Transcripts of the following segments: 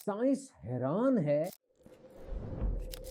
Science حیران ہے۔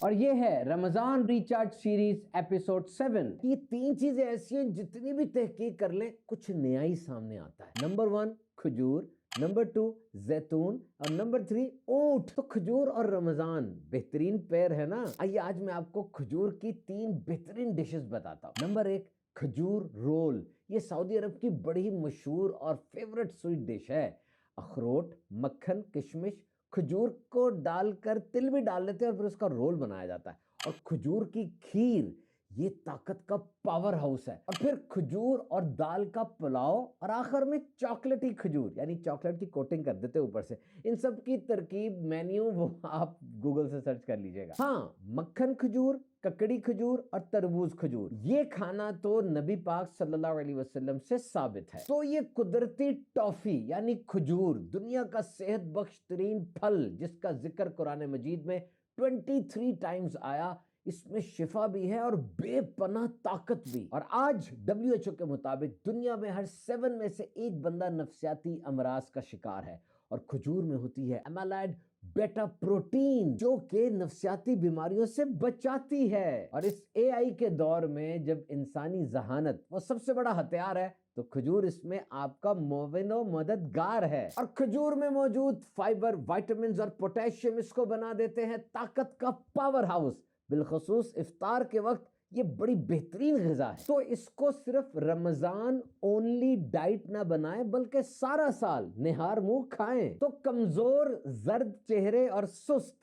اور یہ ہے رمضان ریچارج سیریز ایپیسوڈ 7۔ یہ 3 چیزیں ایسی ہیں جتنی بھی تحقیق کر لیں کچھ نیا ہی سامنے آتا ہے۔ نمبر 1 کھجور، نمبر 2 زیتون اور نمبر 3 اونٹ۔ تو کھجور اور رمضان بہترین پیر ہے نا۔ آئیے آج میں آپ کو کھجور کی 3 بہترین ڈشز بتاتا ہوں۔ نمبر 1 کھجور رول۔ یہ سعودی عرب کی بڑی مشہور اور فیورٹ سویٹ ڈش ہے۔ اخروٹ، مکھن، کشمش، کھجور کو ڈال کر تل بھی ڈال لیتے ہیں اور پھر اس کا رول بنایا جاتا ہے۔ اور کھجور کی کھیر یہ طاقت کا پاور ہاؤس ہے۔ اور پھر کھجور اور دال کا پلاؤ، اور آخر میں چاکلیٹی کھجور، یعنی چاکلیٹ کی کوٹنگ کر دیتے اوپر سے۔ ان سب کی ترکیب مینیو وہ آپ گوگل سے سرچ کر لیجئے گا۔ ہاں، مکھن کھجور، ککڑی کھجور اور تربوز کھجور، یہ کھانا تو نبی پاک صلی اللہ علیہ وسلم سے ثابت ہے۔ تو یہ قدرتی ٹافی یعنی کھجور دنیا کا صحت بخش ترین پھل، جس کا ذکر قرآن مجید میں 23 ٹائمز آیا، اس میں شفا بھی ہے اور بے پناہ طاقت بھی۔ اور آج WHO کے مطابق دنیا میں ہر 7 میں سے 1 بندہ نفسیاتی امراض کا شکار ہے۔ اور کھجور میں ہوتی ہے ایمالائڈ بیٹا پروٹین، جو کہ نفسیاتی بیماریوں سے بچاتی ہے۔ اور اس AI کے دور میں جب انسانی ذہانت وہ سب سے بڑا ہتھیار ہے، تو کھجور اس میں آپ کا معاون و مددگار ہے۔ اور کھجور میں موجود فائبر، وائٹامنز اور پوٹیشیم اس کو بنا دیتے ہیں طاقت کا پاور ہاؤس۔ بالخصوص افطار کے وقت یہ بڑی بہترین غذا ہے۔ تو اس کو صرف رمضان اونلی ڈائٹ نہ بنائیں، بلکہ سارا سال نہار منہ کھائیں۔ تو کمزور، زرد چہرے اور سست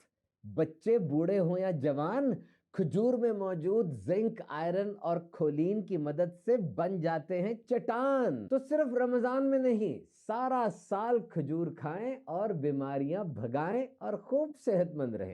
بچے، بوڑھے ہوں یا جوان، کھجور میں موجود زنک، آئرن اور کھولین کی مدد سے بن جاتے ہیں چٹان۔ تو صرف رمضان میں نہیں، سارا سال کھجور کھائیں اور بیماریاں بھگائیں اور خوب صحت مند رہیں۔